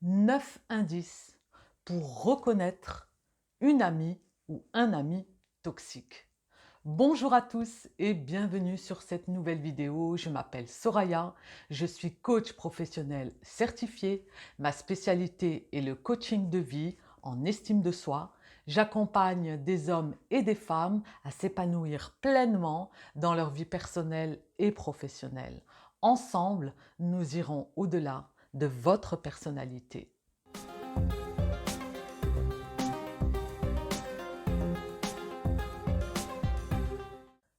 9 indices pour reconnaître une amie ou un ami toxique. Bonjour à tous et bienvenue sur cette nouvelle vidéo. Je m'appelle Soraya, je suis coach professionnel certifié. Ma spécialité est le coaching de vie en estime de soi. J'accompagne des hommes et des femmes à s'épanouir pleinement dans leur vie personnelle et professionnelle. Ensemble, nous irons au-delà de votre personnalité.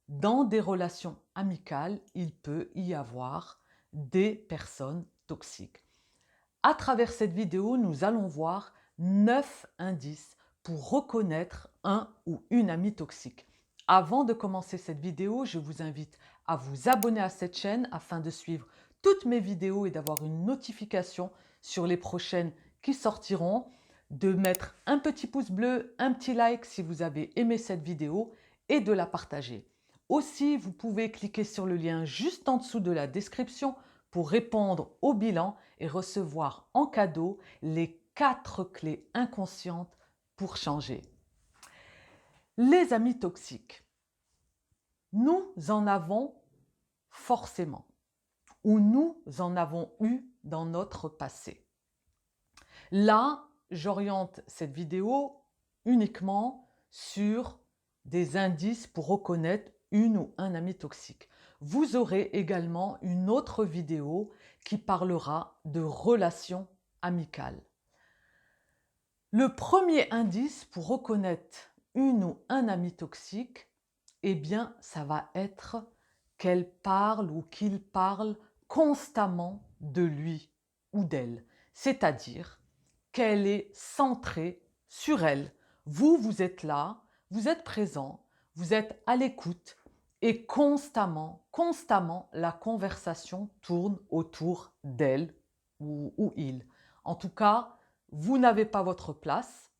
Dans des relations amicales, il peut y avoir des personnes toxiques. À travers cette vidéo, nous allons voir 9 indices pour reconnaître un ou une amie toxique. Avant de commencer cette vidéo, je vous invite à vous abonner à cette chaîne afin de suivre toutes mes vidéos et d'avoir une notification sur les prochaines qui sortiront, de mettre un petit pouce bleu, un petit like si vous avez aimé cette vidéo et de la partager. Aussi, vous pouvez cliquer sur le lien juste en dessous de la description pour répondre au bilan et recevoir en cadeau les 4 clés inconscientes pour changer. Les amis toxiques, nous en avons forcément ou nous en avons eu dans notre passé. Là, j'oriente cette vidéo uniquement sur des indices pour reconnaître une ou un ami toxique. Vous aurez également une autre vidéo qui parlera de relations amicales. Le premier indice pour reconnaître une ou un ami toxique, eh bien, ça va être qu'elle parle ou qu'il parle constamment de lui ou d'elle. C'est-à-dire qu'elle est centrée sur elle. Vous, vous êtes là, vous êtes présent, vous êtes à l'écoute et constamment, la conversation tourne autour d'elle ou il. En tout cas, vous n'avez pas votre place.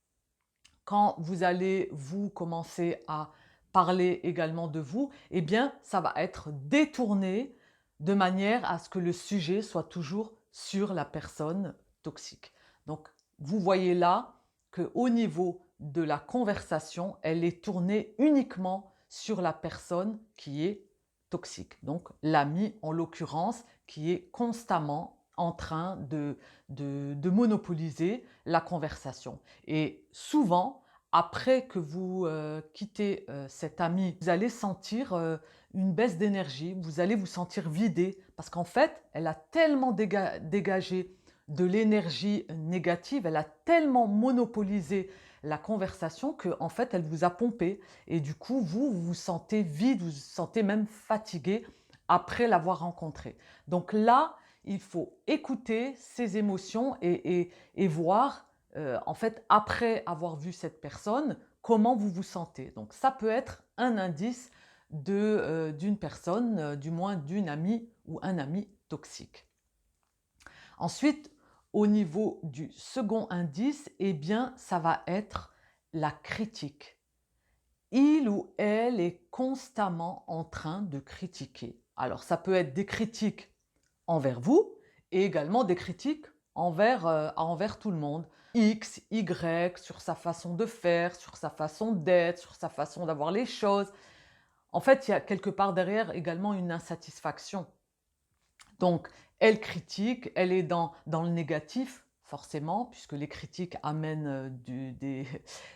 Quand vous allez vous commencer à parler également de vous, eh bien, ça va être détourné de manière à ce que le sujet soit toujours sur la personne toxique. Donc, vous voyez là qu'au niveau de la conversation, elle est tournée uniquement sur la personne qui est toxique. Donc, l'ami, en l'occurrence, qui est constamment en train de monopoliser la conversation. Et souvent, après que vous quittez cet ami, vous allez sentir une baisse d'énergie, vous allez vous sentir vidé parce qu'en fait, elle a tellement dégagé de l'énergie négative, elle a tellement monopolisé la conversation que en fait, elle vous a pompé et du coup, vous vous sentez vide, vous vous sentez même fatigué après l'avoir rencontrée. Donc là, il faut écouter ses émotions et voir en fait, après avoir vu cette personne, comment vous vous sentez. Donc ça peut être un indice d'une personne, du moins d'une amie ou un ami toxique. Ensuite, au niveau du second indice, eh bien, ça va être la critique. Il ou elle est constamment en train de critiquer. Alors, ça peut être des critiques envers vous et également des critiques envers tout le monde. X, Y, sur sa façon de faire, sur sa façon d'être, sur sa façon d'avoir les choses. En fait, il y a quelque part derrière également une insatisfaction. Donc, elle critique, elle est dans le négatif, forcément, puisque les critiques amènent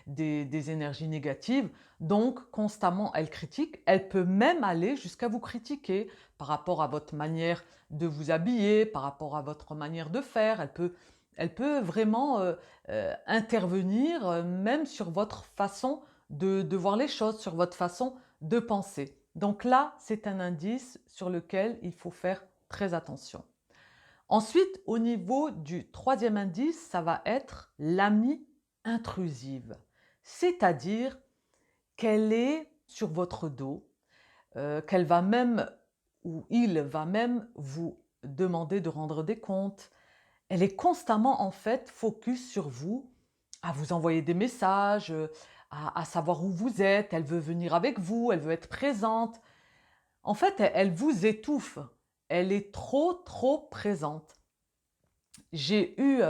des énergies négatives. Donc, constamment, elle critique. Elle peut même aller jusqu'à vous critiquer par rapport à votre manière de vous habiller, par rapport à votre manière de faire. Elle peut vraiment intervenir même sur votre façon de voir les choses, sur votre façon de penser. Donc là, c'est un indice sur lequel il faut faire très attention. Ensuite, au niveau du troisième indice, ça va être l'amie intrusive. C'est-à-dire qu'elle est sur votre dos, qu'elle va même, ou il va même vous demander de rendre des comptes. Elle est constamment en fait focus sur vous, à vous envoyer des messages, à savoir où vous êtes, elle veut venir avec vous, elle veut être présente. En fait, elle vous étouffe. Elle est trop présente. J'ai eu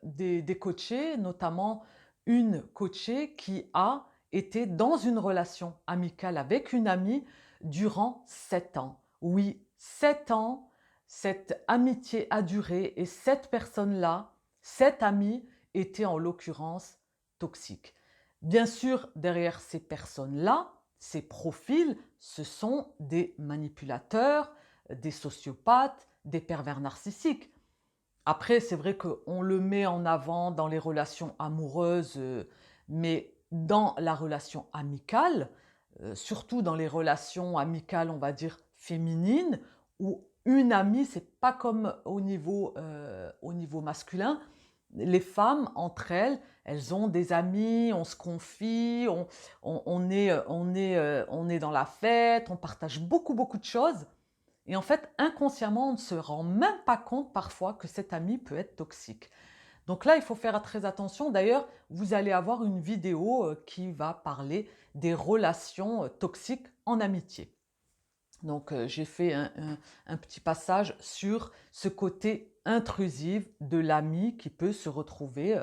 des coachés, notamment une coachée qui a été dans une relation amicale avec une amie durant 7 ans. Oui, 7 ans, cette amitié a duré et cette personne-là, cette amie, était en l'occurrence toxique. Bien sûr, derrière ces personnes-là, ces profils, ce sont des manipulateurs, des sociopathes, des pervers narcissiques. Après, c'est vrai qu'on le met en avant dans les relations amoureuses, mais dans la relation amicale, surtout dans les relations amicales, on va dire féminines, où une amie, c'est pas comme au niveau masculin. Les femmes, entre elles, elles ont des amis, on se confie, on est dans la fête, on partage beaucoup, beaucoup de choses. Et en fait, inconsciemment, on ne se rend même pas compte parfois que cet ami peut être toxique. Donc là, il faut faire très attention. D'ailleurs, vous allez avoir une vidéo qui va parler des relations toxiques en amitié. Donc, j'ai fait un petit passage sur ce côté intrusif de l'ami qui peut se retrouver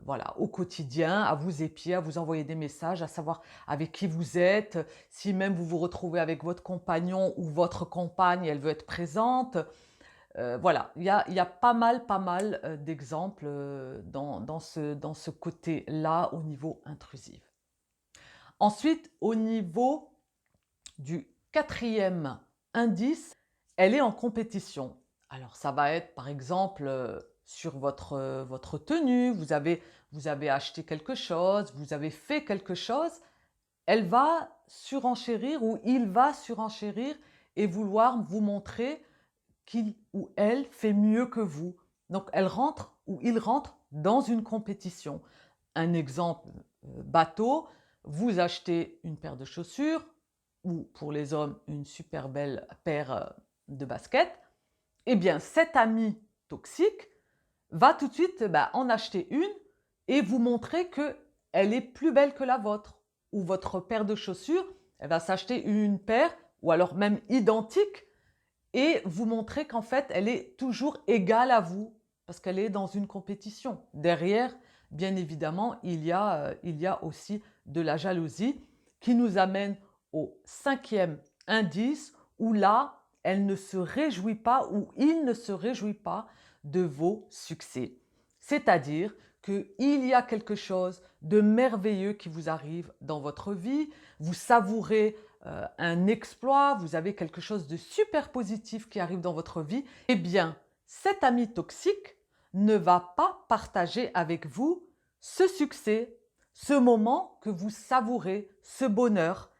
voilà, au quotidien, à vous épier, à vous envoyer des messages, à savoir avec qui vous êtes, si même vous vous retrouvez avec votre compagnon ou votre compagne, elle veut être présente. Voilà, il y a pas mal d'exemples dans ce côté-là au niveau intrusif. Ensuite, au niveau du quatrième indice, elle est en compétition. Alors ça va être par exemple sur votre tenue, vous avez acheté quelque chose, vous avez fait quelque chose, elle va surenchérir ou il va surenchérir et vouloir vous montrer qu'il ou elle fait mieux que vous. Donc elle rentre ou il rentre dans une compétition. Un exemple bateau, vous achetez une paire de chaussures ou pour les hommes une super belle paire de baskets. Eh bien cet ami toxique va tout de suite en acheter une et vous montrer qu'elle est plus belle que la vôtre. Ou votre paire de chaussures, elle va s'acheter une paire ou alors même identique et vous montrer qu'en fait, elle est toujours égale à vous parce qu'elle est dans une compétition. Derrière, bien évidemment, il y a aussi de la jalousie qui nous amène au cinquième indice où là, elle ne se réjouit pas ou il ne se réjouit pas de vos succès. C'est-à-dire qu'il y a quelque chose de merveilleux qui vous arrive dans votre vie, vous savourez un exploit, vous avez quelque chose de super positif qui arrive dans votre vie, eh bien, cet ami toxique ne va pas partager avec vous ce succès, ce moment que vous savourez, ce bonheur.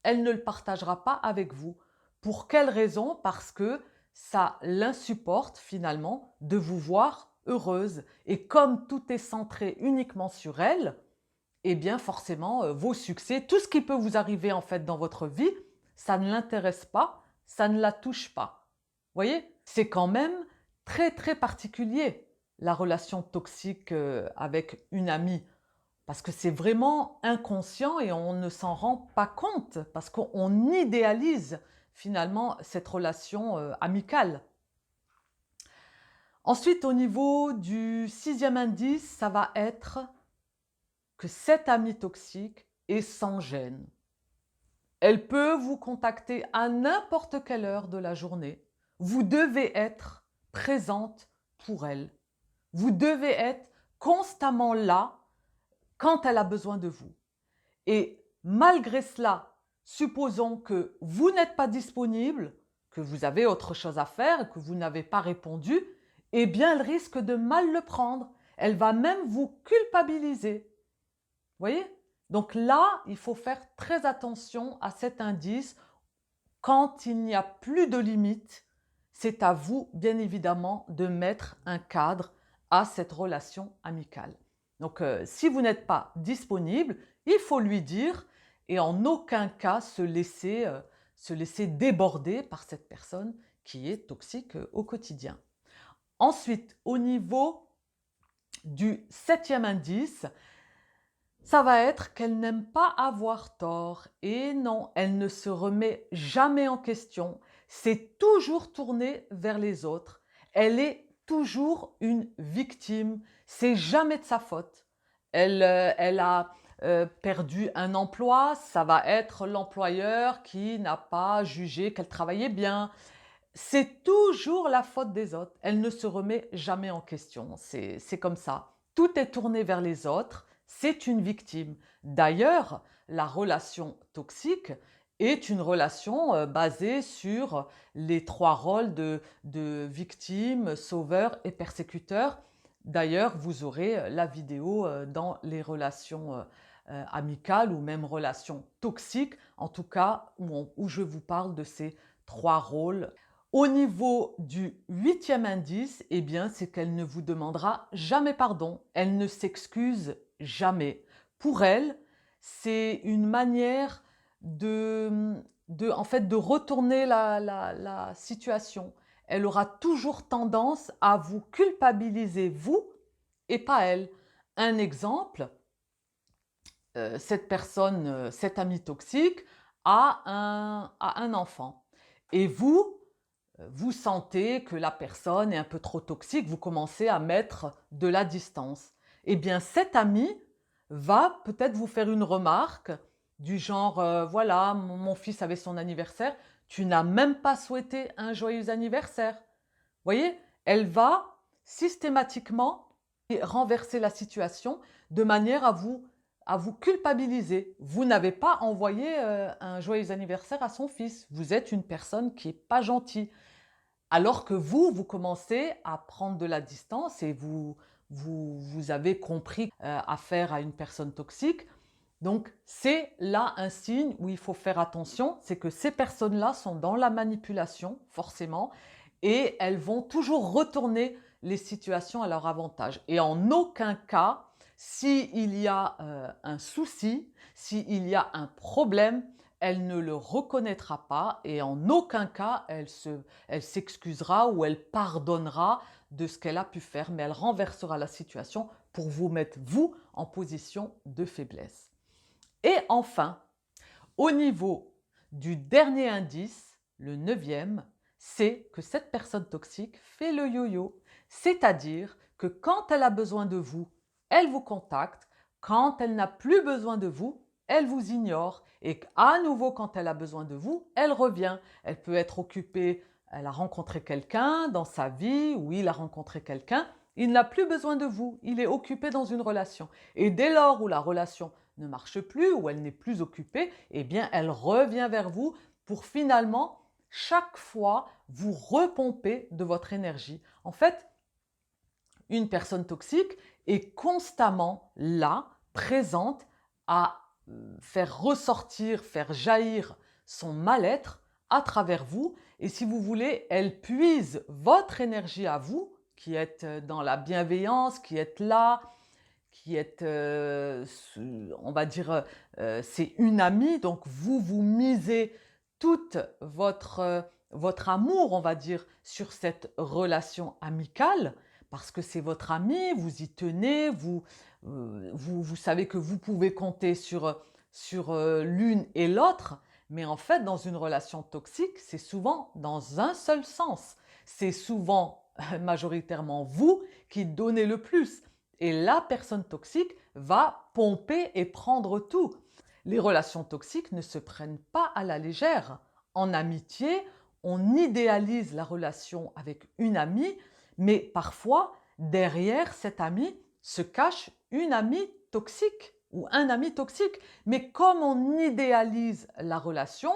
Elle ne le partagera pas avec vous. Pour quelle raison? Parce que ça l'insupporte finalement de vous voir heureuse. Et comme tout est centré uniquement sur elle, eh bien forcément, vos succès, tout ce qui peut vous arriver en fait dans votre vie, ça ne l'intéresse pas, ça ne la touche pas. Vous voyez? C'est quand même très très particulier la relation toxique avec une amie parce que c'est vraiment inconscient et on ne s'en rend pas compte parce qu'on idéalise finalement cette relation amicale. Ensuite, au niveau du sixième indice, ça va être que cette amie toxique est sans gêne. Elle peut vous contacter à n'importe quelle heure de la journée. Vous devez être présente pour elle. Vous devez être constamment là quand elle a besoin de vous. Et malgré cela, supposons que vous n'êtes pas disponible, que vous avez autre chose à faire, que vous n'avez pas répondu, eh bien elle risque de mal le prendre. Elle va même vous culpabiliser. Vous voyez? Donc là, il faut faire très attention à cet indice. Quand il n'y a plus de limite, c'est à vous, bien évidemment, de mettre un cadre à cette relation amicale. Donc, si vous n'êtes pas disponible, il faut lui dire et en aucun cas se laisser déborder par cette personne qui est toxique au quotidien. Ensuite, au niveau du septième indice, ça va être qu'elle n'aime pas avoir tort. Et non, elle ne se remet jamais en question. C'est toujours tourné vers les autres. Elle est toujours une victime. C'est jamais de sa faute. Elle a perdu un emploi, ça va être l'employeur qui n'a pas jugé qu'elle travaillait bien. C'est toujours la faute des autres. Elle ne se remet jamais en question. C'est comme ça. Tout est tourné vers les autres. C'est une victime. D'ailleurs, la relation toxique est une relation basée sur les trois rôles de victime, sauveur et persécuteur. D'ailleurs, vous aurez la vidéo dans les relations amicales ou même relations toxiques, en tout cas où je vous parle de ces trois rôles. Au niveau du 8e indice, eh bien, c'est qu'elle ne vous demandera jamais pardon. Elle ne s'excuse jamais. Pour elle, c'est une manière en fait, de retourner la situation. Elle aura toujours tendance à vous culpabiliser, vous, et pas elle. Un exemple, cette personne, cet ami toxique, a un enfant. Et vous sentez que la personne est un peu trop toxique, vous commencez à mettre de la distance. Eh bien, cet ami va peut-être vous faire une remarque du genre voilà, mon fils avait son anniversaire, tu n'as même pas souhaité un joyeux anniversaire. Vous voyez, elle va systématiquement renverser la situation de manière à vous culpabiliser. Vous n'avez pas envoyé un joyeux anniversaire à son fils. Vous êtes une personne qui n'est pas gentille. Alors que vous commencez à prendre de la distance et vous avez compris affaire à une personne toxique. Donc, c'est là un signe où il faut faire attention, c'est que ces personnes-là sont dans la manipulation, forcément, et elles vont toujours retourner les situations à leur avantage. Et en aucun cas, s'il y a un souci, s'il y a un problème, elle ne le reconnaîtra pas et en aucun cas elle s'excusera ou elle pardonnera de ce qu'elle a pu faire, mais elle renversera la situation pour vous mettre, vous, en position de faiblesse. Et enfin, au niveau du dernier indice, le 9e, c'est que cette personne toxique fait le yo-yo. C'est-à-dire que quand elle a besoin de vous, elle vous contacte. Quand elle n'a plus besoin de vous, elle vous ignore. Et à nouveau, quand elle a besoin de vous, elle revient. Elle peut être occupée, elle a rencontré quelqu'un dans sa vie, ou il a rencontré quelqu'un. Il n'a plus besoin de vous, il est occupé dans une relation. Et dès lors où la relation ne marche plus, ou elle n'est plus occupée, eh bien elle revient vers vous pour finalement chaque fois vous repomper de votre énergie. En fait, une personne toxique est constamment là, présente, à faire ressortir, faire jaillir son mal-être à travers vous. Et si vous voulez, elle puise votre énergie à vous, qui êtes dans la bienveillance, qui êtes là, qui êtes, on va dire, c'est une amie, donc vous misez toute votre amour, on va dire, sur cette relation amicale, parce que c'est votre amie, vous y tenez, vous savez que vous pouvez compter sur l'une et l'autre, mais en fait, dans une relation toxique, c'est souvent dans un seul sens. C'est souvent, majoritairement, vous qui donnez le plus. Et la personne toxique va pomper et prendre tout. Les relations toxiques ne se prennent pas à la légère. En amitié, on idéalise la relation avec une amie, mais parfois, derrière cette amie se cache une amie toxique ou un ami toxique. Mais comme on idéalise la relation,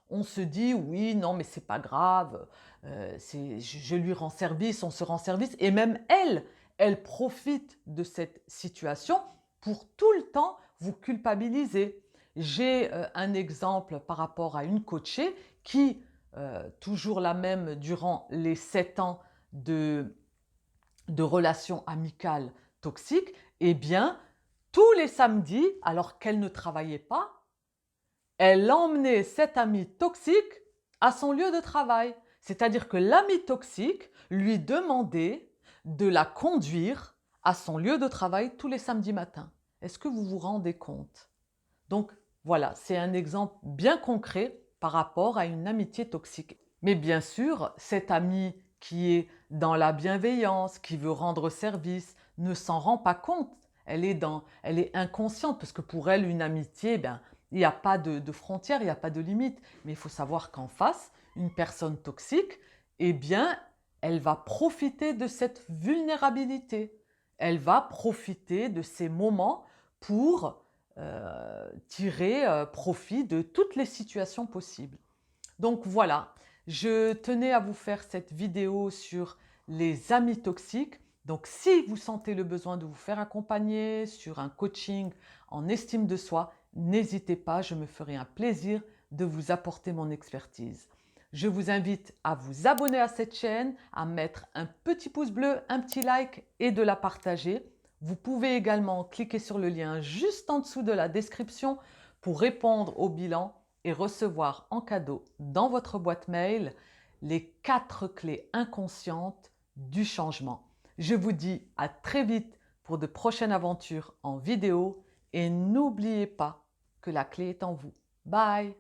on se dit oui, non, mais c'est pas grave, je lui rends service, on se rend service, et même elle profite de cette situation pour tout le temps vous culpabiliser. J'ai un exemple par rapport à une coachée qui, toujours la même durant les 7 ans de relations amicales toxiques, eh bien, tous les samedis, alors qu'elle ne travaillait pas, elle emmenait cet ami toxique à son lieu de travail. C'est-à-dire que l'ami toxique lui demandait de la conduire à son lieu de travail tous les samedis matins. Est-ce que vous vous rendez compte? Donc voilà, c'est un exemple bien concret par rapport à une amitié toxique. Mais bien sûr, cet ami qui est dans la bienveillance, qui veut rendre service, ne s'en rend pas compte. Elle est inconsciente parce que pour elle, une amitié, ben, il n'y a pas de frontières, il n'y a pas de limites. Mais il faut savoir qu'en face, une personne toxique, eh bien, elle va profiter de cette vulnérabilité. Elle va profiter de ces moments pour tirer profit de toutes les situations possibles. Donc voilà, je tenais à vous faire cette vidéo sur les amis toxiques. Donc si vous sentez le besoin de vous faire accompagner sur un coaching en estime de soi, n'hésitez pas, je me ferai un plaisir de vous apporter mon expertise. Je vous invite à vous abonner à cette chaîne, à mettre un petit pouce bleu, un petit like et de la partager. Vous pouvez également cliquer sur le lien juste en dessous de la description pour répondre au bilan et recevoir en cadeau dans votre boîte mail les 4 clés inconscientes du changement. Je vous dis à très vite pour de prochaines aventures en vidéo et n'oubliez pas que la clé est en vous. Bye!